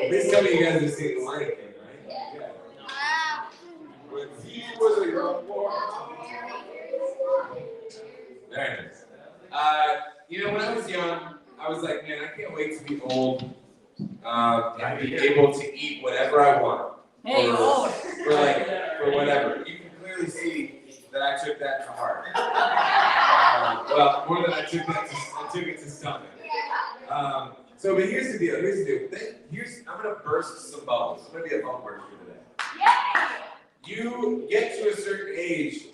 Please tell me you guys have seen The Lion King, right? Yeah. When he was a young boy. Very nice. When I was young, I was like, man, I can't wait to be old and be able to eat whatever I want. For whatever. You can clearly see that I took that to heart. Well, more than I took it to stomach. But here's the deal. I'm gonna burst some bubbles. I'm gonna be a bubble burster today. You get to a certain age,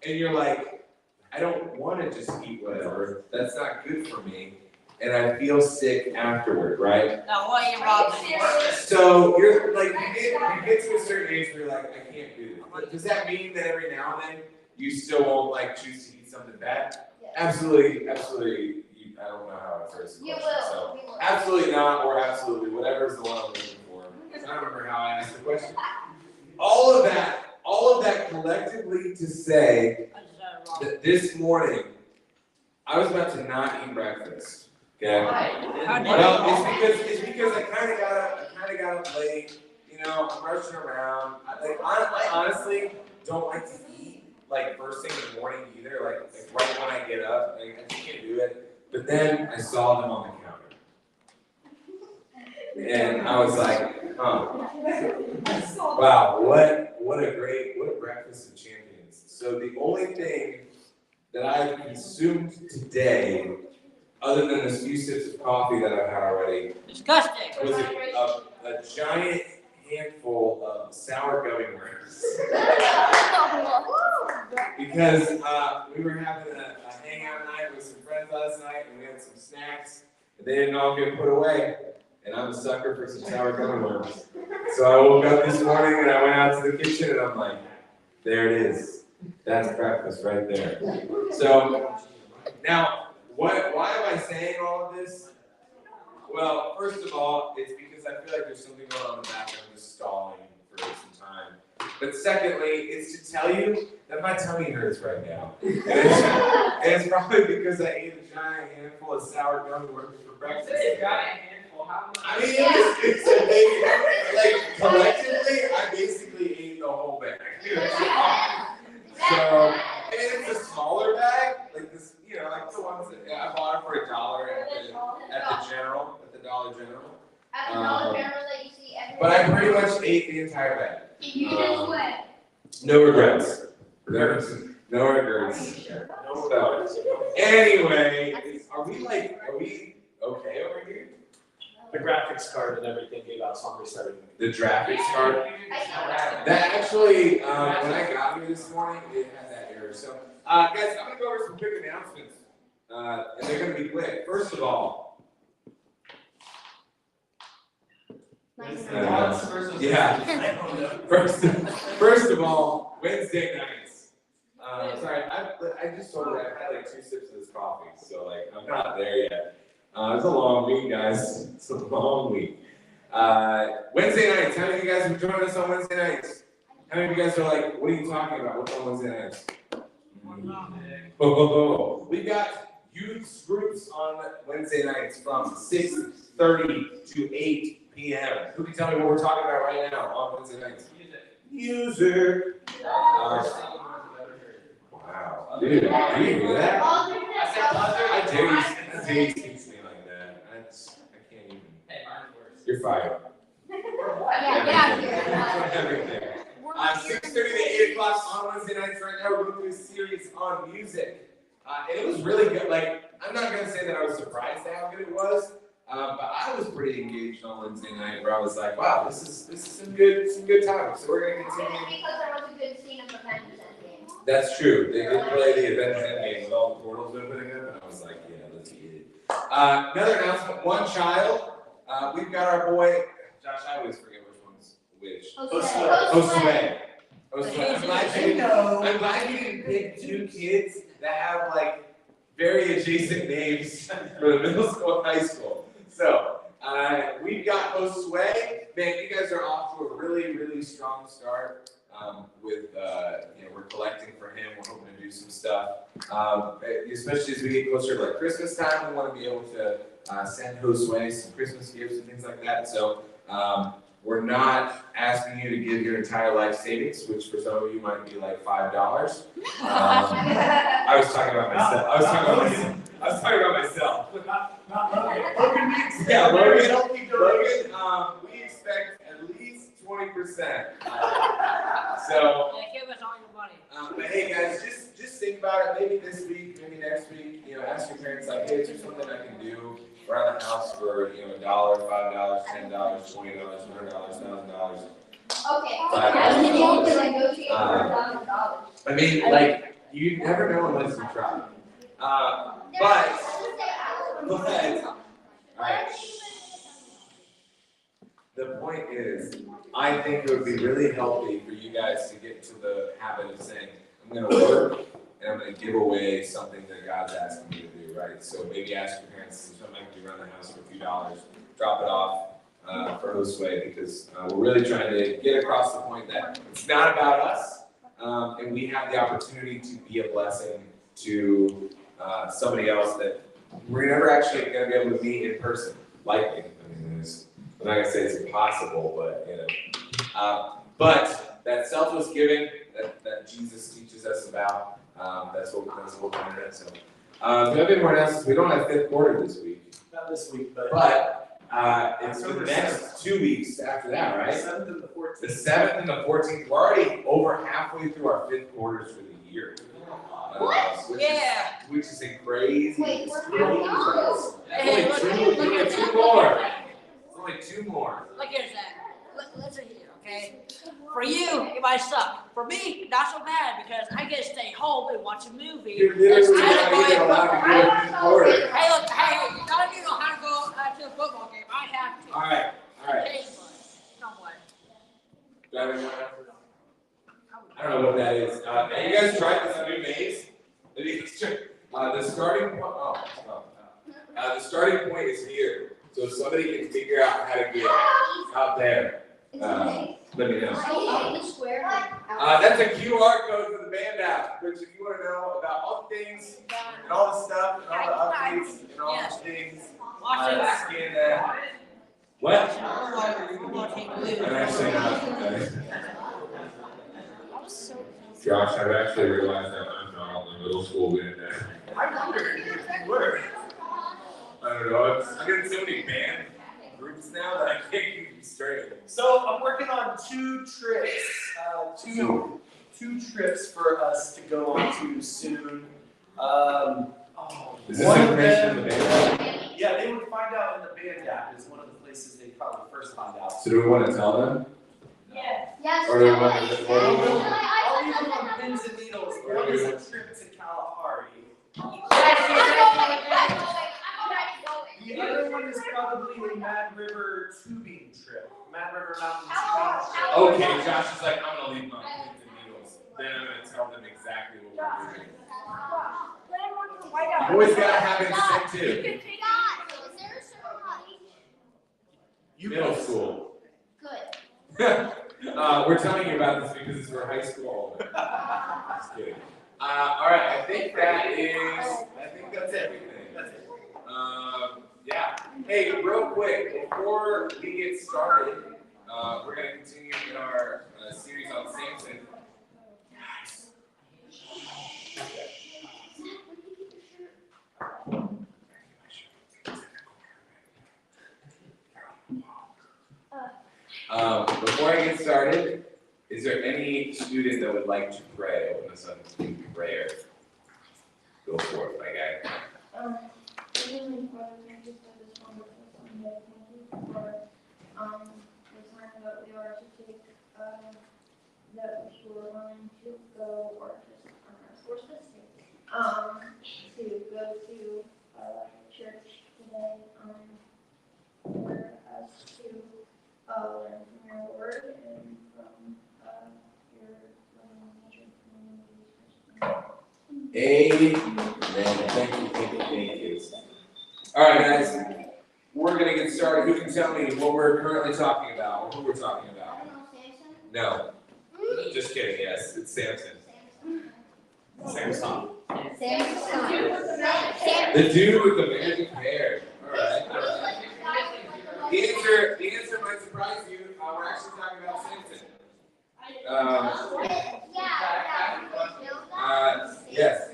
and you're like, I don't want to just eat whatever. That's not good for me. And I feel sick afterward, right? Now, why are you robbing? So you're like, you get to a certain age where you're like, I can't do this. But does that mean that every now and then you still won't like choose to eat something bad? Absolutely. I don't know how I phrase the question. So absolutely not, or absolutely, whatever is the one I'm looking for. I don't remember how I asked the question. All of that collectively to say that this morning I was about to not eat breakfast. Okay. Well, it's because I kind of got up late. I'm rushing around. I honestly don't like to eat like first thing in the morning either. Like right when I get up, I just can't do it. But then I saw them on the counter, and I was like, wow, what a breakfast of champions. So the only thing that I've consumed today, other than this few sips of coffee that I've had already, disgusting, was a giant handful of sour gummy worms. Because we were having a hangout night with some friends last night, and we had some snacks, and they didn't all get put away. And I'm a sucker for some sour gummy worms. So I woke up this morning and I went out to the kitchen and I'm like, there it is. That's breakfast right there. So now, why am I saying all of this? Well, first of all, it's because I feel like there's something going on in the background just stalling for some time. But secondly, it's to tell you that my tummy hurts right now. And it's probably because I ate a giant handful of sour gummy worms for breakfast. I mean, it's collectively, I basically ate the whole bag. So, and it's a smaller bag, like this, like the ones that I bought it for $1 at the Dollar General. At the Dollar General that you see everywhere. But I pretty much ate the entire bag. You just went. No regrets. No regrets. So, anyway, are we okay over here? The graphics card and everything gave out, so I'm restarting. The graphics card? That actually, when I got here this morning, it had that error. So, guys, I'm going to go over some quick announcements. And they're going to be quick. First of all, First of all, Wednesday nights. Sorry, I just told you I had like 2 sips of this coffee, so like I'm not there yet. It's a long week, guys. It's a long week. Wednesday nights. How many of you guys have joined us on Wednesday nights? How many of you guys are like, what are you talking about? What's on Wednesday nights? We've got youth groups on Wednesday nights from 6:30 to 8 p.m. Who can tell me what we're talking about right now on Wednesday nights? Music. Wow. Dude, do you hear that? I dare you speak to me like that. I can't even. Hey, mine's worse. You're fired. Everything. 6:30 to 8 o'clock on Wednesday nights right now. We're going through a series on music. And it was really good. Like, I'm not going to say that I was surprised at how good it was, but I was pretty engaged on Wednesday night where I was like, wow, this is some good time. So we're going to continue. Because there was a good scene of Avengers Endgame. That's true. They did play the Avengers Endgame with all the portals opening up, and I was like, yeah, let's get it. Another announcement, one child. We've got our boy, Josh, I always forget which one's which. Josue. I'm glad you didn't pick 2 kids that have like very adjacent names for the middle school and high school. So we've got Josue. Man, you guys are off to a really, really strong start. With we're collecting for him. We're hoping to do some stuff, especially as we get closer to like Christmas time. We want to be able to send Josue some Christmas gifts and things like that. So We're not asking you to give your entire life savings, which for some of you might be like $5. I was talking about myself. I was talking about myself. Logan needs. Yeah, Logan, we expect at least 20%. So. Yeah, give us all your money. But hey guys, just think about it. Maybe this week, maybe next week. Ask your parents like, hey, is there something I can do around the house for $1, $5, $10, $20, $100, $1,000. Okay. $5. You won't be negotiating for $1,000. I mean, like, you never know unless you try. But, alright. The point is, I think it would be really healthy for you guys to get to the habit of saying, I'm gonna work and I'm gonna give away something that God's asking me to do, right? So maybe ask your parents, is there something I can do around the house for a few dollars, drop it off for Josue, because we're really trying to get across the point that it's not about us, and we have the opportunity to be a blessing to somebody else that we're never actually gonna be able to meet in person, likely. I mean, I'm not gonna say it's impossible, but but that selfless giving that Jesus teaches us about, that's what we're doing. So, do you have anyone else? We don't have fifth quarter this week. Not this week, but. It's the next 2 weeks after that, right? 7th and the 14th. The 7th and the 14th. We're already over halfway through our fifth quarters for the year. Which is a crazy. Wait, we're crazy. Hey, It's look, only look, two look, more. It's only 2 more. Look at that. Listen here, okay? For you, it might suck. For me, not so bad because I get to stay home and watch a movie. You're literally instead of not even going allowed to go to fifth quarter. Hey, look, hey, none of you know how to go to a football game. I have to. All right. Hey, somewhat. Driving around. I don't know what that is. Have you guys tried this new maze? The starting point. The starting point is here. So if somebody can figure out how to get out there, let me know. That's a QR code for the band app, which if you want to know about all the things and all the stuff and all the updates and all the things, Watch it. scan that. What? I'm actually not. Josh, I've actually realized that I'm not on the middle school band app. I wondered if you were. I don't know. I'm getting so many band groups now that I can't keep them straight. So I'm working on 2 trips, two trips for us to go on to soon. Is this One of information in them- the band app? Yeah, they would find out in the band app is one of the places they probably first find out. So do we want to tell them? Yes. Or do we want to just I'll leave them on pins and needles. One is a trip to Kalahari. The other one is probably a Mad River tubing trip. Mad River Mountain tubing trip. Okay, Josh is like, I'm gonna leave my pins and needles. Then I'm gonna tell them exactly what we're doing. You always gotta have it set too. Middle school. Good. We're telling you about this because it's for high school. Just kidding. All right, I think that's everything. Yeah. Hey, real quick, before we get started, we're gonna continue in our series on Samson. Before I get started, is there any student that would like to pray? Open us up in prayer. Go for it, my guy. Heavenly Father, thank you for this wonderful Sunday. Thank you for the time that we are to take, that we were willing to go or just force us to go to church today, for us to learn from your word and from your loving nature community. Amen. Thank you. All right, guys. We're gonna get started. Who can tell me what we're currently talking about, or who we're talking about? No. Just kidding. Yes, it's Samson. Samson. The dude with the magic hair. All right. The answer might surprise you, we're actually talking about Samson. Yes.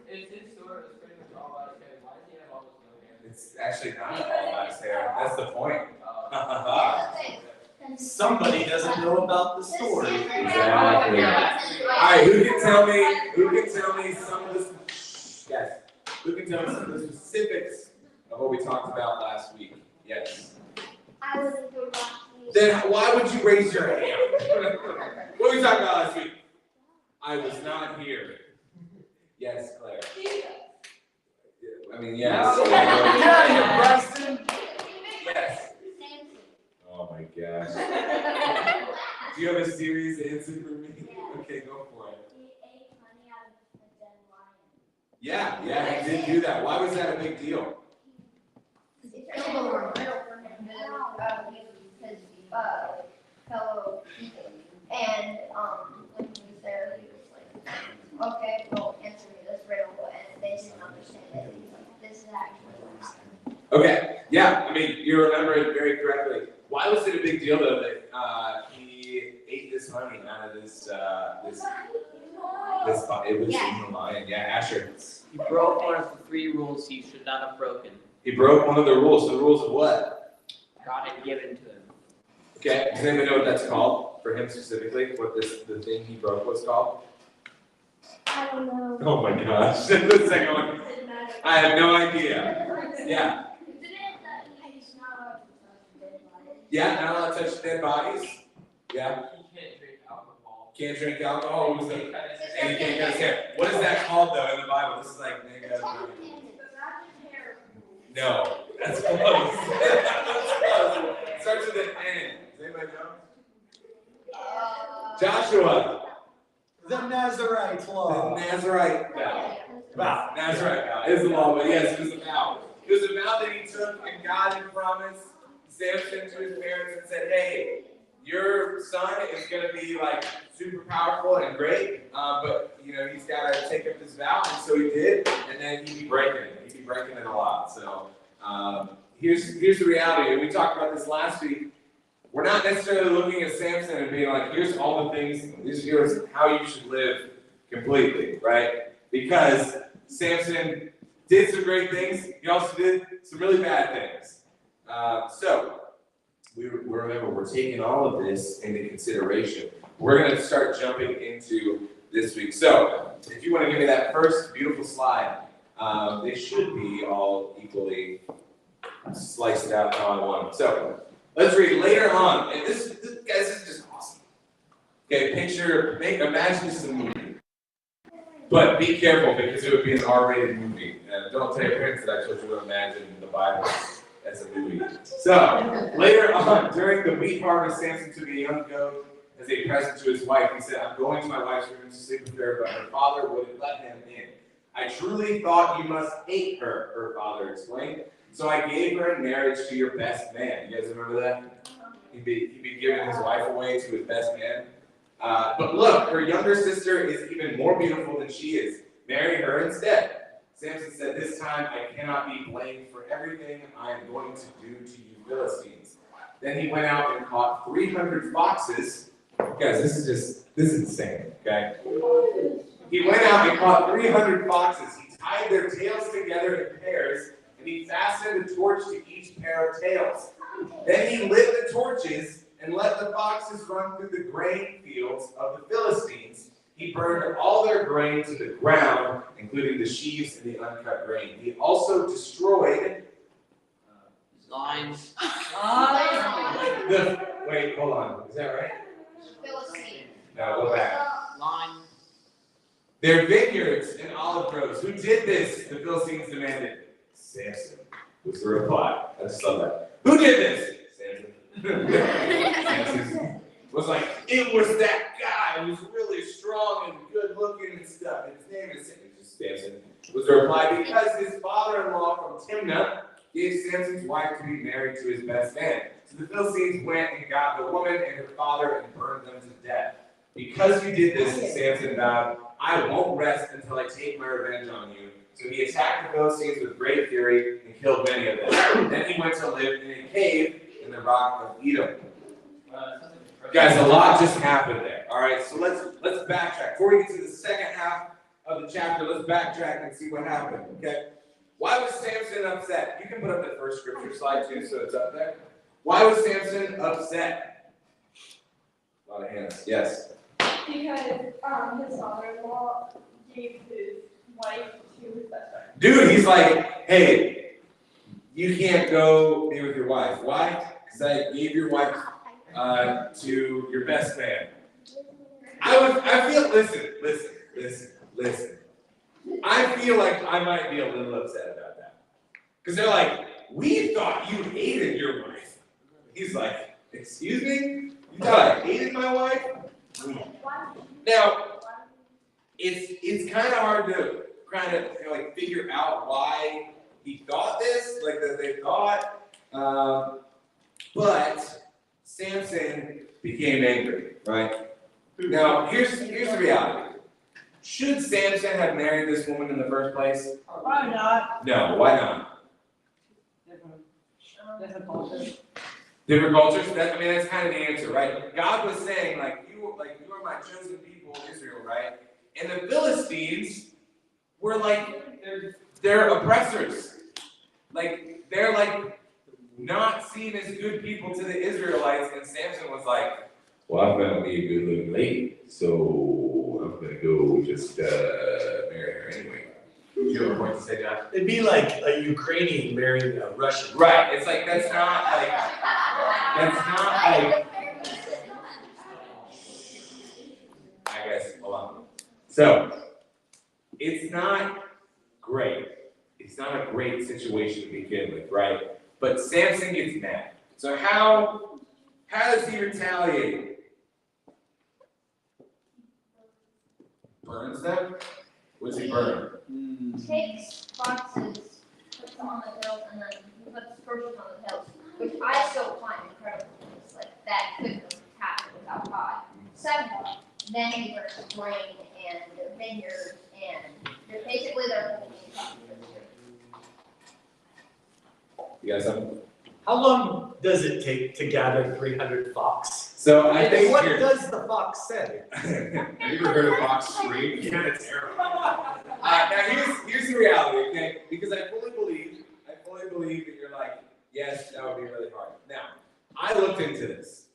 It's his story. It's pretty much all about his hair. Why does he have all this no hair? It's actually not all about his hair. That's the point. Somebody doesn't know about the story. Exactly. Alright, who can tell me some of the yes. Who can tell me some of the specifics of what we talked about last week? Yes. I wasn't here last week. Then why would you raise your hand? What were we talking about last week? I was not here. Yes, Claire. I mean, yes. Yes. Oh my gosh. Do you have a serious answer for me? Okay, go for it. He ate honey out of a dead lion. Yeah, he did do that. Why was that a big deal? It's for his fellow people. And when he was there, he was like, okay, well, answer me this riddle. And they didn't understand it. He's like, this is actually what happened. Okay, yeah, I mean, you remember it very correctly. Why was it a big deal though that he ate this honey out of this it was in the lion? Yeah, Asher. He broke one of the 3 rules he should not have broken. He broke one of the rules. The rules of what? God had given to him. Okay, does anyone know what that's called for him specifically? What the thing he broke was called? I don't know. Oh my gosh, the second one. I have no idea. Yeah. Isn't it that he's not allowed to touch dead bodies? Yeah, not allowed to touch dead bodies. Yeah. He can't drink alcohol. Can't drink alcohol. What was the, and he can't cut his hair. What is that called though in the Bible? This is like no, that's close. It starts with an N. Does anybody know? Joshua. The Nazarite The law. Nazarite vow. Vow. Nazarite vow. It is a law, but yes, it was a vow. It was a vow that he took, and God had promised Samson to his parents and said, hey, your son is going to be like super powerful and great, but you know, he's got to take up this vow, and so he did, and then he'd be breaking it. He'd be breaking it a lot. So here's the reality. We talked about this last week. We're not necessarily looking at Samson and being like, here's all the things, here's how you should live completely, right? Because Samson did some great things. He also did some really bad things. So we remember, we're taking all of this into consideration. We're going to start jumping into this week. So if you want to give me that first beautiful slide, they should be all equally sliced out how I want them. So let's read later on, and this guys, this is just awesome. Okay, imagine this is a movie. But be careful because it would be an R-rated movie. And don't tell your parents that I told you to imagine the Bible as a movie. So, later on, during the wheat harvest, Samson took a young goat as a present to his wife. He said, I'm going to my wife's room to sleep with her, but her father wouldn't let him in. I truly thought you must hate her, her father explained. So I gave her in marriage to your best man. You guys remember that? He'd be giving his wife away to his best man. But look, her younger sister is even more beautiful than she is. Marry her instead. Samson said, this time I cannot be blamed for everything I am going to do to you Philistines. Then he went out and caught 300 foxes. Guys, this is insane, okay? He went out and caught 300 foxes. He tied their tails together in pairs, and he fastened a torch to each pair of tails. Then he lit the torches and let the foxes run through the grain fields of the Philistines. He burned all their grain to the ground, including the sheaves and the uncut grain. He also destroyed Lines. wait, hold on. Is that right? Philistine. No, go back. Line. Their vineyards and olive groves. Who did this? The Philistines demanded. Samson was the reply. I just love that. Who did this? Samson. Samson was like, it was that guy who's really strong and good looking and stuff. And his name is Samson. Was the reply because his father-in-law from Timnah gave Samson's wife to be married to his best man. So the Philistines went and got the woman and her father and burned them to death. Because you did this, Samson vowed, I won't rest until I take my revenge on you. So he attacked the Philistines with great fury and killed many of them. Then he went to live in a cave in the rock of Edom. Guys, a lot just happened there. All right, so let's backtrack. Before we get to the second half of the chapter, let's backtrack and see what happened. Okay. Why was Samson upset? You can put up the first scripture slide too, so it's up there. Why was Samson upset? A lot of hands. Yes. Because his father-in-law gave his wife to his best friend. Dude, he's like, hey, you can't go be with your wife. Why? Because I gave your wife to your best man. Listen. I feel like I might be a little upset about that. Because they're like, we thought you hated your wife. He's like, excuse me? You thought I hated my wife? Now, it's kind of hard to like figure out why he thought this, like that they thought. But Samson became angry, right? Now, here's the reality. Should Samson have married this woman in the first place? Why not? No, why not? Different cultures. Different cultures? That's kind of the answer, right? God was saying, you are my chosen people, Israel, right? And the Philistines were they're oppressors. They're not seen as good people to the Israelites, and Samson was like, well, I'm gonna be a good looking lady, so I'm gonna go just marry her anyway. Do you have a point to say, Josh? It'd be like a Ukrainian marrying a Russian. Right, it's like, that's not like, I guess, hold on. So, it's not great. It's not a great situation to begin with, right? But Samson gets mad. So how does he retaliate? Burns them? What's he burn? Takes boxes, puts them on the hills, and then puts torches on the hills, which I still find incredible. It's like that couldn't have happened without God. Second, then he burns grain and vineyards, and they're basically their whole You got something? How long does it take to gather 300 fox? So I think What does the fox say? Have you ever heard of fox scream? Yeah, it's terrible. Now here's the reality, okay? Because I fully believe that you're like, yes, that would be really hard. Now, I looked into this.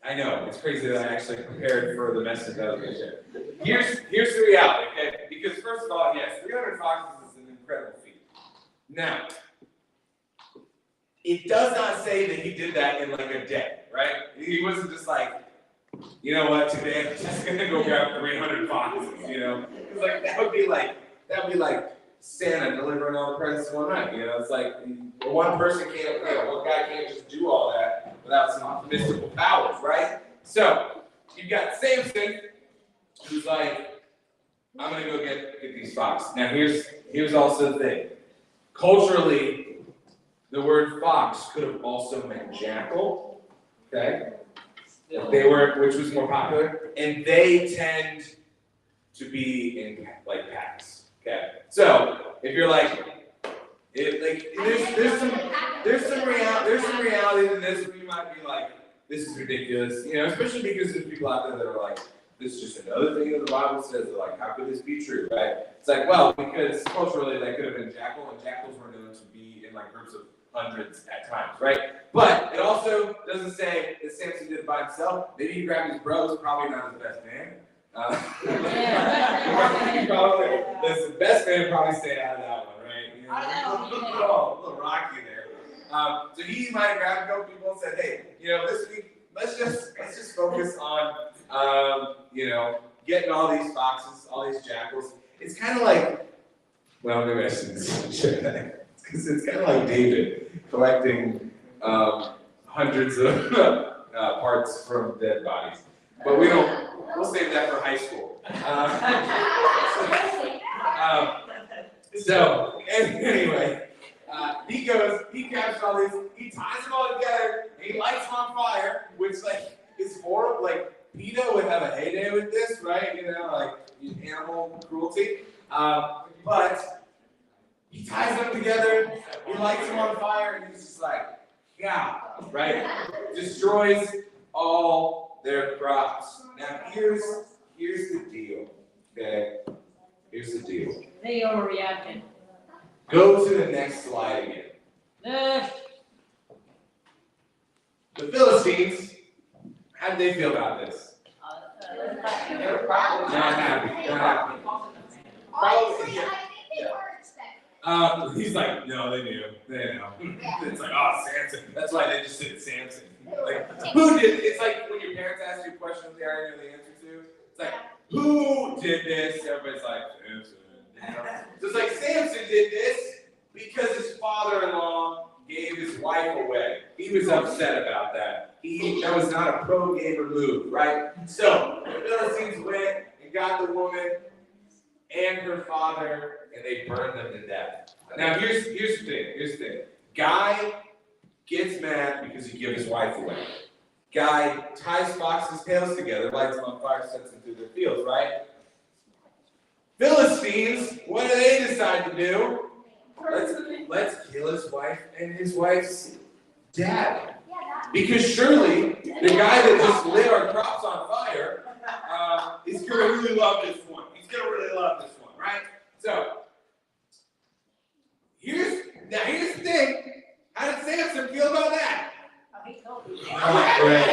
I know, it's crazy that I actually prepared for the message that I was going to share. Here's the reality, okay? Because first of all, yes, 300 foxes is an incredible feat. Now, it does not say that he did that in a day, right? He wasn't just like, you know what, today I'm just gonna go grab 300 foxes, It's like that would be like Santa delivering all the presents in one night, It's like one person can't, one guy can't just do all that without some mystical powers, right? So you've got Samson, who's like, I'm gonna go get these foxes. Now here's also the thing. Culturally, the word fox could have also meant jackal, okay? Which was more popular, and they tend to be in packs, okay? So if you're there's some reality to this where you might be like, this is ridiculous, especially because there's people out there that are like, this is just another thing that the Bible says, how could this be true, right? It's like, well, because culturally they could have been jackal, and jackals were known to be in groups of hundreds at times, right? But it also doesn't say that Samson did it by himself. Maybe he grabbed his bros, probably not his best man. Listen, best man probably stayed out of that one, right? A little rocky there. So he might have grabbed a couple people and said, hey, this week, let's just focus on, getting all these foxes, all these jackals. It's kind of like, well, maybe I shouldn't share that. Because it's kind of like David collecting hundreds of parts from dead bodies. But we'll save that for high school. So anyway, he captures all these, he ties them all together, and he lights them on fire, which is horrible. PETA would have a heyday with this, right? Animal cruelty. But he ties them together, he lights them on fire, and he's just like, yeah, right? Destroys all their crops. Now here's the deal, okay? Here's the deal. They overreacted. Go to the next slide again. Next. The Philistines, how did they feel about this? They were probably Not happy, not happy. Honestly, I think they were expecting. He's like, no, they knew. They know. It's like, oh, Samson. That's why they just said Samson. Like, who did? It's like when your parents ask you questions they already know the answer to. It's like, who did this? Everybody's like, Samson. You know? So it's like Samson did this because his father-in-law gave his wife away. He was upset about that. That was not a pro-gamer move, right? So the Philistines went and got the woman and her father, and they burned them to death. Now here's the thing. Guy gets mad because he gave his wife away. Guy ties foxes' tails together, lights them on fire, sets them through their fields, right? Philistines, what do they decide to do? Let's kill his wife and his wife's dad. Because surely the guy that just lit our crops on fire is gonna really love this one. He's gonna really love this one, right? So here's the thing. How did Samson feel about that? Not great.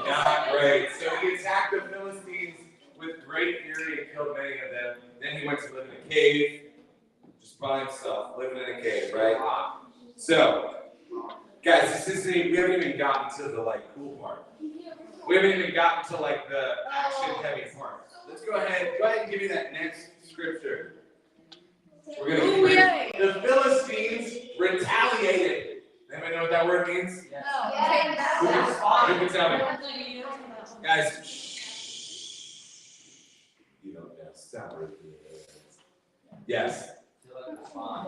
Not great. So he attacked the Philistines with great fury and killed many of them. Then he went to live in a cave, just by himself, living in a cave, right? So, guys, we haven't even gotten to the cool part. We haven't even gotten to the action-heavy part. Let's go ahead and give me that next scripture. We're gonna read. The Philistines retaliated. Anybody know what that word means? Yes. Who can tell me? Guys, shh. You don't know. Stop right there. Yes.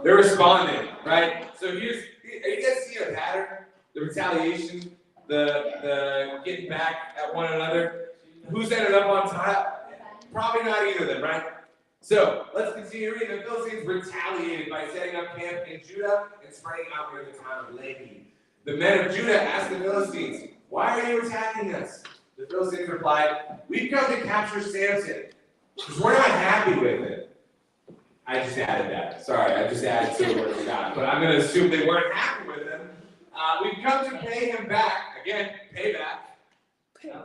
They're responding, right? So are you guys seeing a pattern? The retaliation, the getting back at one another. Who's ended up on top? Probably not either of them, right? So let's continue reading. The Philistines retaliated by setting up camp in Judah and spreading out near the town of Lehi. The men of Judah asked the Philistines, "Why are you attacking us?" The Philistines replied, "We've come to capture Samson because we're not happy with it." I just added that. Sorry, I just added to the word of God. But I'm going to assume they weren't happy with him. We've come to pay him back. Again, payback.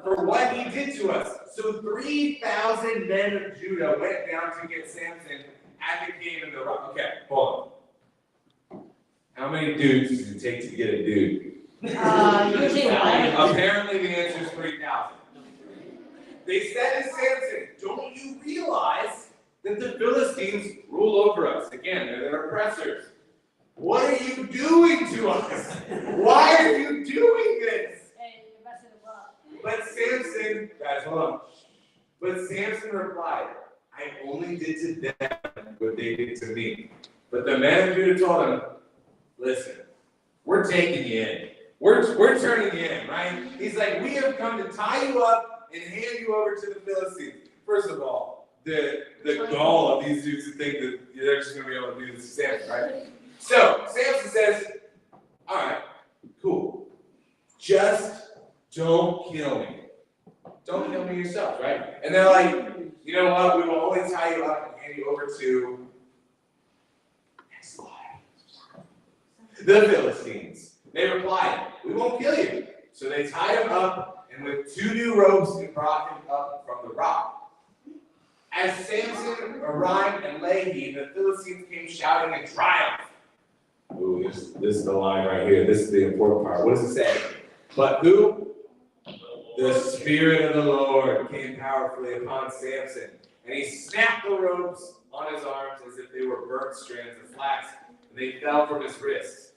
For what he did to us. So 3,000 men of Judah went down to get Samson at the cave in the rock. Okay, hold on. How many dudes does it take to get a dude? Usually Apparently the answer is 3,000. They said to Samson, "Don't you realize that the Philistines rule over us?" Again, they're their oppressors. "What are you doing to us? Why are you doing this?" Hey, you're messing them up. But Samson, guys, hold on. But Samson replied, "I only did to them what they did to me." But the men of Judah told him, "Listen, we're taking you in. We're turning you in, right?" He's like, "We have come to tie you up and hand you over to the Philistines." First of all, the gall of these dudes to think that they're just going to be able to do this to Samson, right? So Samson says, "All right, cool. Just don't kill me. Don't kill me yourself," right? And they're like, "You know what? We will only tie you up and hand you over to next slide. The Philistines." They replied, "We won't kill you." So they tied him up, and with 2 new ropes, they brought him up from the rock. As Samson arrived at Lehi, the Philistines came shouting in triumph. Ooh, this is the line right here. This is the important part. What does it say? But who? The Spirit of the Lord came powerfully upon Samson, and he snapped the ropes on his arms as if they were burnt strands of flax, and they fell from his wrists.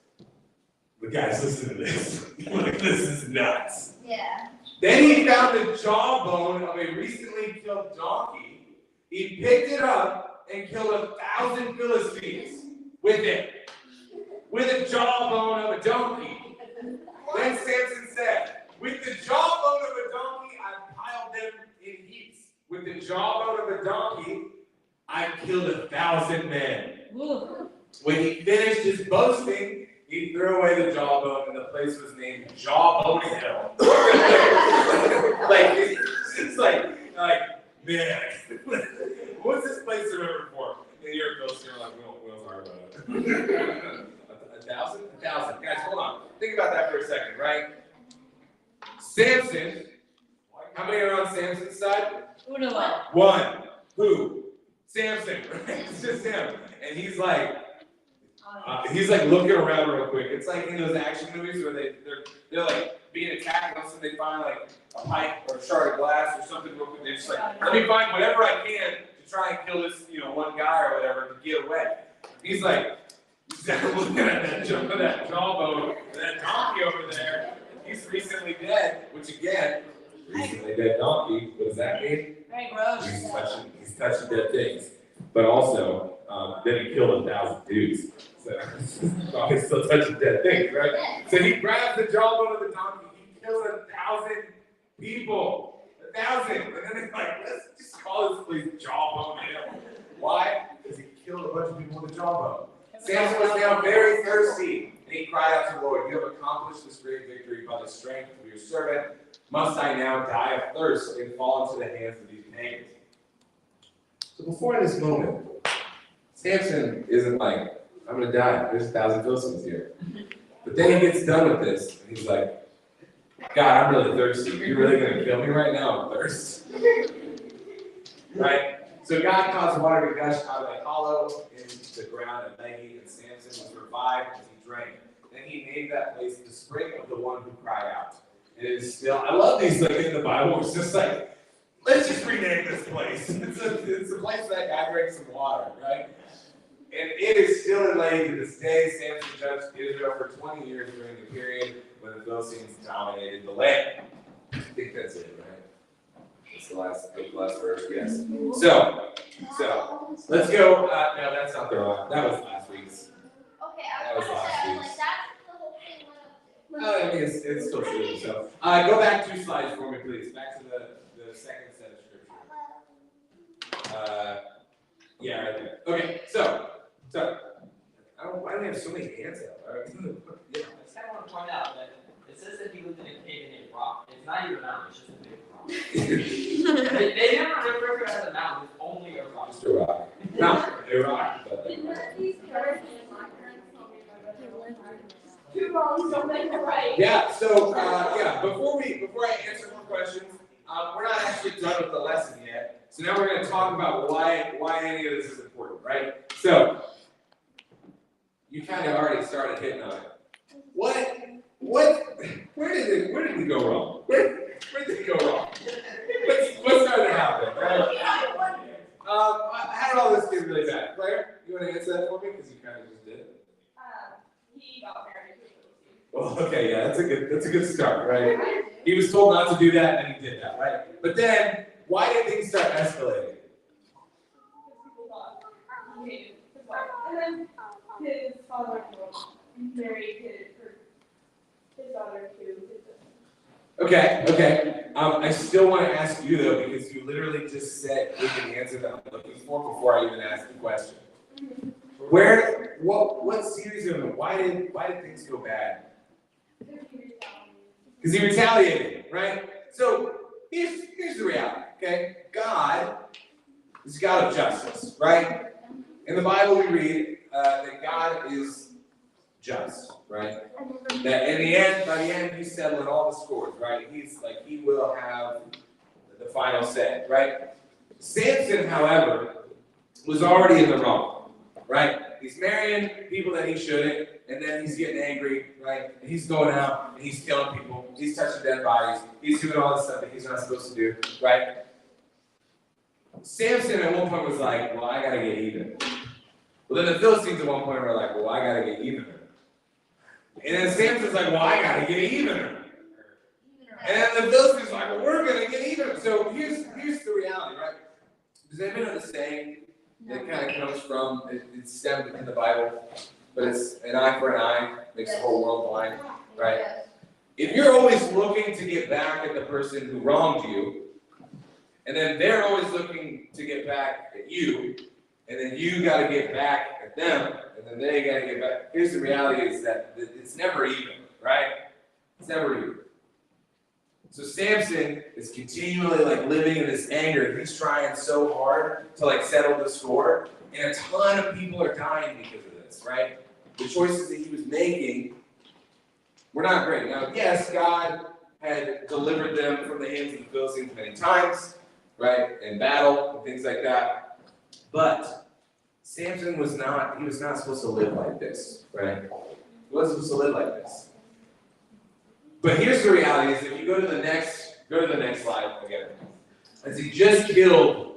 But guys, listen to this. Like, this is nuts. Yeah. Then he found the jawbone of a recently killed donkey. He picked it up and killed 1,000 Philistines with it. With a jawbone of a donkey. Then Samson said, "With the jawbone of a donkey, I've piled them in heaps. With the jawbone of a donkey, I've killed 1,000 men." When he finished his boasting, he threw away the jawbone, and the place was named Jawbone Hill. man, what's this place remembered for? And you're a Philistine, you're like, we don't talk about it. 1,000? 1,000. Guys, hold on. Think about that for a second, right? Samson, how many are on Samson's side? Uno. One. Who? Samson, right? It's just him. And he's like looking around real quick. It's like in those action movies where they're like being attacked, and all of a sudden they find like a pipe or a shard of glass or something real quick. They're just like, let me find whatever I can to try and kill this, one guy or whatever to get away. He's like, looking at that jawbone, and that donkey over there. He's recently dead, which again, recently dead donkey. What does that mean? Very gross. He's touching dead things. But also, then he killed 1,000 dudes. So he's still touching dead things, right? So he grabs the jawbone of the donkey, he kills 1,000 people. 1,000. And then they're like, let's just call this place Jawbone Hill. Why? Because he killed a bunch of people with a jawbone. Samson was now very thirsty, and he cried out to the Lord, you have accomplished this great victory by the strength of your servant. Must I now die of thirst and fall into the hands of these pagans? So before this moment, Samson isn't like, I'm going to die. There's 1,000 Philistines here. But then he gets done with this, and he's like, God, I'm really thirsty. You're really going to kill me right now of thirst? Right? So God caused water to gush out of a hollow in the ground at Lehi, and Samson was revived as he drank. Then he named that place the spring of the one who cried out. And it is still, I love these things in the Bible. It's just like, let's just rename this place. It's a place that guy drank some water, right? And it is still in Lehi to this day. Samson judged Israel for 20 years during the period when the Philistines dominated the land. I think that's it, right? That's the last verse, yes. So let's go. No, that's not the wrong. That was last week's. Okay, That I was was gonna last say, week's. like, that's what the whole thing went up to. I mean, it's still true. So go back 2 slides for me, please. Back to the second set of scripture. Yeah, right there. Okay, so why do we have so many hands up? I Yeah. just kind of want to point out that it says that he lived in a cave in a rock. It's not even a mountain, it's just a big rock. they never refer to it as a mountain, it's only a rock. Just a rock. Not a rock, but a rock. Yeah, so before I answer more questions, we're not actually done with the lesson yet. So now we're going to talk about why any of this is important, right? So you kind of already started hitting on it. Where did we go wrong? Where did it go wrong? What started to happen, right? How did all this get really bad? Claire, you want to answer that for me? Because you kind of just did. He got married to a Philistine. Well, okay, yeah, that's a good start, right? He was told not to do that, and he did that, right? But then, why did things start escalating? People thought he hated his wife. And then his father-in-law married his daughter to his sister. Okay. I still want to ask you though, because you literally just said you can answer that I'm looking for before I even ask the question. What series of them? Why did things go bad? Because he retaliated, right? So here's the reality, okay? God is a God of justice, right? In the Bible we read that God is just, right? That in the end, by the end, he's settling all the scores, right? He will have the final say, right? Samson, however, was already in the wrong, right? He's marrying people that he shouldn't, and then he's getting angry, right? And he's going out and he's killing people, he's touching dead bodies, he's doing all this stuff that he's not supposed to do, right? Samson at one point was like, well, I gotta get even. Well, then the Philistines at one point were like, well, I gotta get even. And then Samson's like, well, I gotta get even. And then the Philistines are like, well, we're gonna get even. So here's the reality, right? Does anybody know the saying that kind of comes from, it's stemmed in the Bible, but it's an eye for an eye makes the whole world blind, right? If you're always looking to get back at the person who wronged you, and then they're always looking to get back at you, and then you gotta get back at them, and then they gotta get back. Here's the reality is that it's never even, right? It's never even. So Samson is continually like living in this anger. He's trying so hard to like settle the score, and a ton of people are dying because of this, right? The choices that he was making were not great. Now, yes, God had delivered them from the hands of the Philistines many times, right, in battle and things like that. But Samson was not supposed to live like this, right? He wasn't supposed to live like this. But here's the reality: is if you go to the next slide again, as he just killed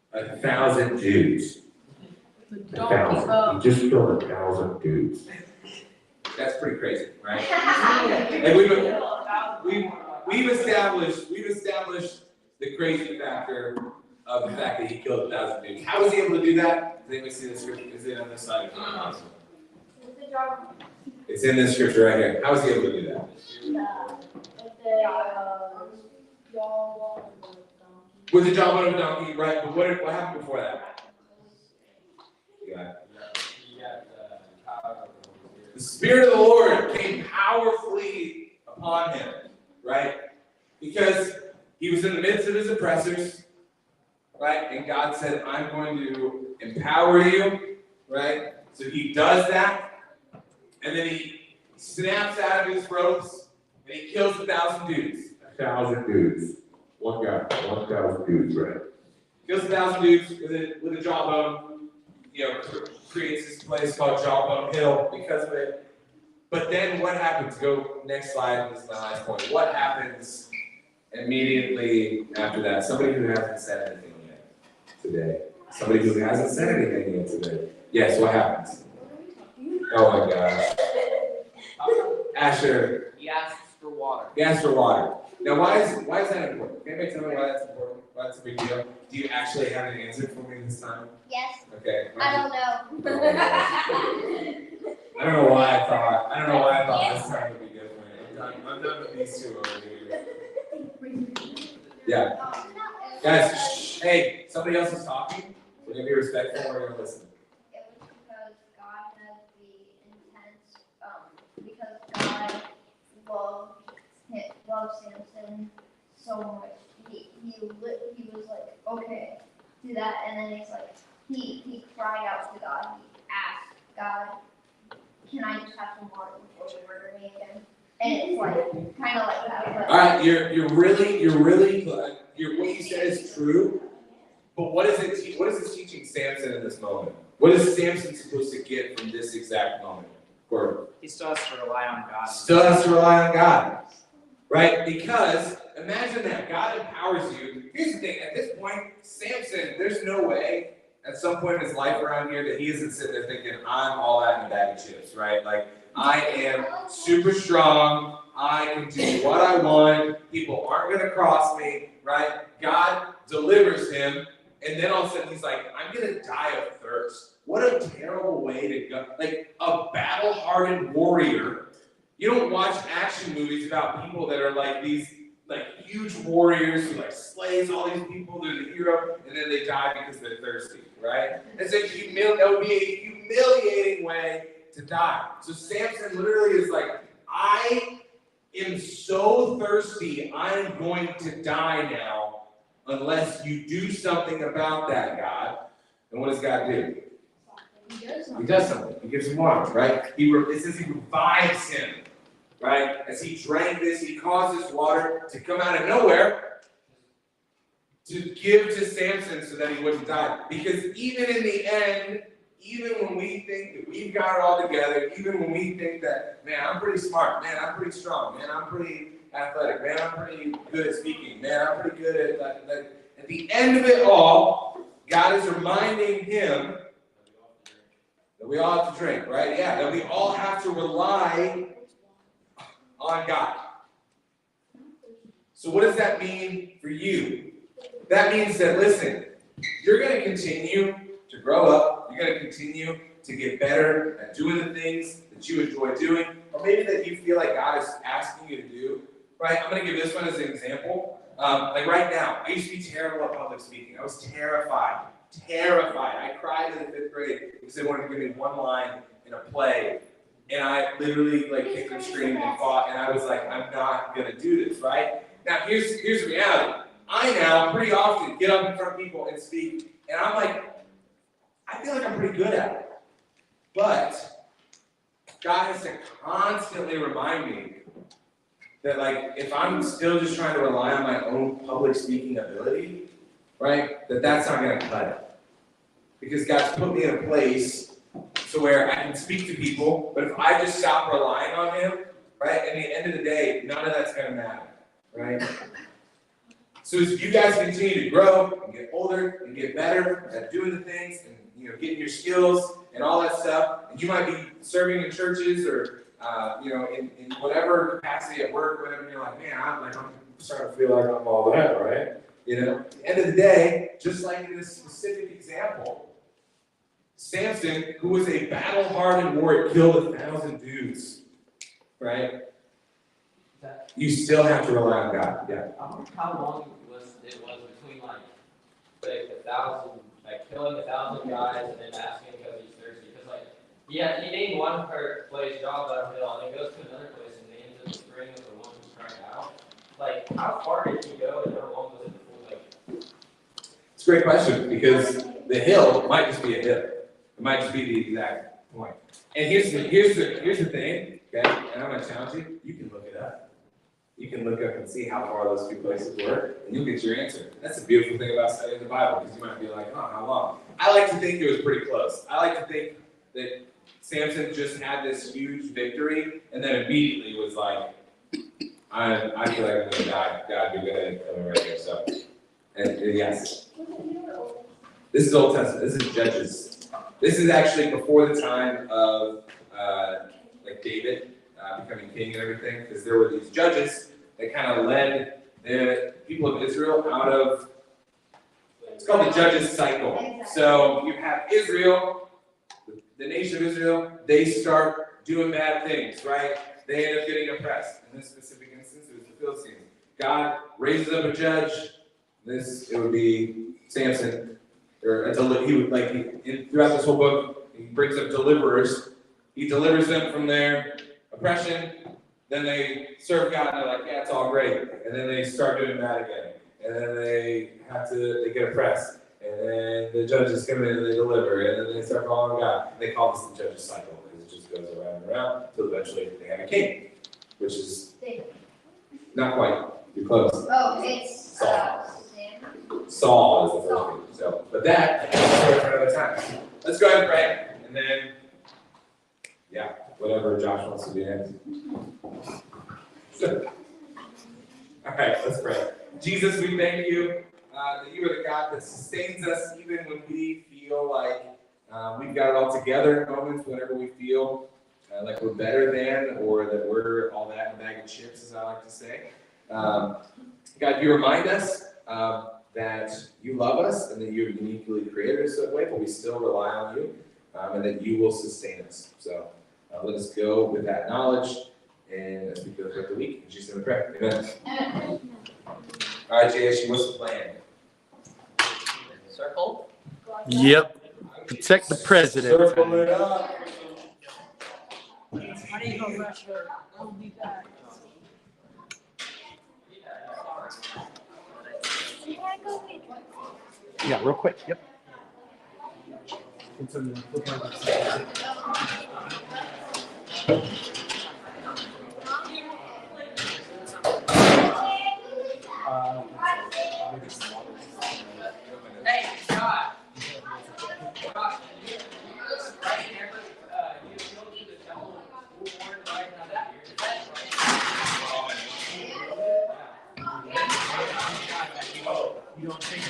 1,000 Jews. 1,000. He just killed 1,000 dudes. That's pretty crazy, right? And we've established the crazy factor of the fact that he killed 1,000 dudes. How was he able to do that? Does anybody see the scripture? Is it on this side? It's in this scripture right here. How was he able to do that? With the jawbone of a donkey, right? But what happened before that? Yeah. The Spirit of the Lord came powerfully upon him, right? Because he was in the midst of his oppressors, right? And God said, I'm going to empower you, right? So he does that, and then he snaps out of his ropes, and he kills 1,000 dudes. 1,000 dudes. One guy, 1,000 dudes, right? Kills 1,000 dudes with a jawbone. Creates this place called Jawbone Hill because of it. But then what happens? Go next slide. This is my last point. What happens immediately after that? Somebody who hasn't said anything yet today. Somebody who hasn't said anything yet today. Yes, what happens? Oh my gosh. Asher. He asks for water. He asks for water. Now, why is that important? Can anybody tell me why that's important? Why that's a big deal? Do you actually have an answer for me this time? Yes. Okay. I don't know. I don't know why I thought this time would be different. I'm done with these two over here. Yeah. Guys, shh, hey, somebody else is talking. We're gonna be respectful. We're gonna listen. It was because God had the intense, because God loved Samson so much. He was like, okay, do that, and then it's like he cried out to God. He asked God, can I just have some water before you murder me again? And it's like kind of like that. But all right, you're really what you said is true. But what is it teaching Samson in this moment? What is Samson supposed to get from this exact moment? Gordon? He still has to rely on God. Still has to rely on God, right? Because imagine that God empowers you. Here's the thing: at this point, Samson, there's no way at some point in his life around here that he isn't sitting there thinking, I'm all that in a bag of chips, right? Like, I am super strong. I can do what I want. People aren't going to cross me, right? God delivers him. And then all of a sudden he's like, I'm going to die of thirst. What a terrible way to go. Like, a battle-hardened warrior. You don't watch action movies about people that are like these like huge warriors who like slays all these people, they're the hero, and then they die because they're thirsty, right? That would be a humiliating way to die. So Samson literally is like, I am so thirsty, I'm going to die now unless you do something about that, God. And what does God do? He does something. He gives him water, right? It says he revives him. Right? As he drank this, he caused this water to come out of nowhere to give to Samson so that he wouldn't die. Because even in the end, even when we think that we've got it all together, even when we think that, man, I'm pretty smart, man, I'm pretty strong, man, I'm pretty athletic, man, I'm pretty good at speaking, man, I'm pretty good at the end of it all, God is reminding him that we all have to drink, right? Yeah, that we all have to rely on God. So what does that mean for you? That means that, listen, you're going to continue to grow up. You're going to continue to get better at doing the things that you enjoy doing, or maybe that you feel like God is asking you to do, right? I'm going to give this one as an example. Like right now, I used to be terrible at public speaking. I was terrified. I cried in the 5th grade because they wanted to give me one line in a play. And I literally kicked and screamed and fought, and I was like, I'm not gonna do this, right? Now, here's the reality. I now pretty often get up in front of people and speak, and I'm like, I feel like I'm pretty good at it. But God has to constantly remind me that, like, if I'm still just trying to rely on my own public speaking ability, right, that's not going to cut it. Because God's put me in a place to where I can speak to people, but if I just stop relying on Him, right, at the end of the day, none of that's going to matter, right? So as you guys continue to grow and get older and get better at doing the things and, you know, getting your skills and all that stuff, and you might be serving in churches or, you know, in whatever capacity at work, whatever, and you're like, man, I'm starting to feel like I'm all that, right? You know, at the end of the day, just like in this specific example, Samson, who was a battle-hardened warrior, killed 1,000 dudes, right? You still have to rely on God. Yeah. I wonder how long it was between like 1,000, like killing 1,000 guys and then asking because he's thirsty. Because like he named one place job out of hill, and then goes to another place and names it the spring of the one who cried out. Like how far did he go and how long was it before like? It's a great question because the hill might just be a hill. It might just be the exact point. And here's the thing, okay? And I'm gonna challenge you. You can look it up. You can look up and see how far those two places were, and you'll get your answer. That's the beautiful thing about studying the Bible, because you might be like, oh, how long? I like to think it was pretty close. I like to think that Samson just had this huge victory, and then immediately was like, I feel like I'm gonna die. God, you're gonna come right here. So, and yes, this is Old Testament. This is Judges. This is actually before the time of like David becoming king and everything, because there were these judges that kind of led the people of Israel out of, it's called the Judges cycle. So you have Israel, the nation of Israel, they start doing bad things, right? They end up getting oppressed. In this specific instance, it was the Philistines. God raises up a judge. It would be Samson. Throughout this whole book, he brings up deliverers. He delivers them from their oppression. Then they serve God, and they're like, yeah, it's all great. And then they start doing that again. And then they get oppressed. And then the judges come in and they deliver. And then they start following God. And they call this the Judges cycle, because it just goes around and around until eventually they have a king, which is not quite. You're close. Oh, it's Saul is the first name. So, but that is a story for another time. Let's go ahead and pray, and then, yeah, whatever Josh wants to do next. So, all right, let's pray. Jesus, we thank you that you are the God that sustains us even when we feel like we've got it all together in moments, whenever we feel like we're better than, or that we're all that in a bag of chips, as I like to say. God, you remind us that you love us and that you're uniquely created us that way, but we still rely on you, and that you will sustain us. So let us go with that knowledge, and as we go throughout the week, in Jesus' name we pray. Amen. All right, JSU, what's the plan? Circle? Yep. Protect the president. Circle it up. I need to go brush her. I'll be back. Yeah, real quick. Yep. Hey, Scott. Scott, you right here, you go to the temple, who worn right now that year. You don't think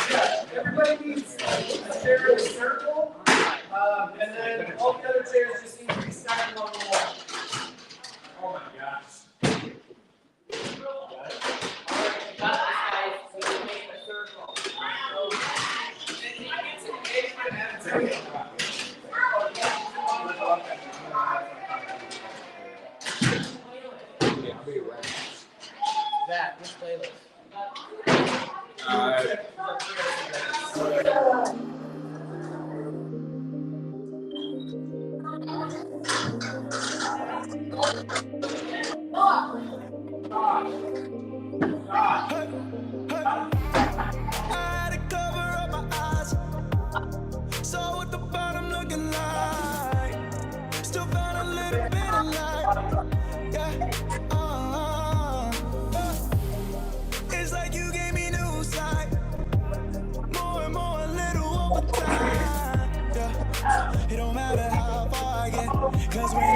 yeah, everybody needs a chair in a circle, and then all the other chairs just need to be stacked along the wall. Oh my gosh. That, this playlist. All right. I had to cover up my eyes. Saw what the bottom looking like. Still found a little bit of light. Yeah. It's like you gave me new sight. More and more, a little over time. Yeah. It don't matter how far I get, 'cause when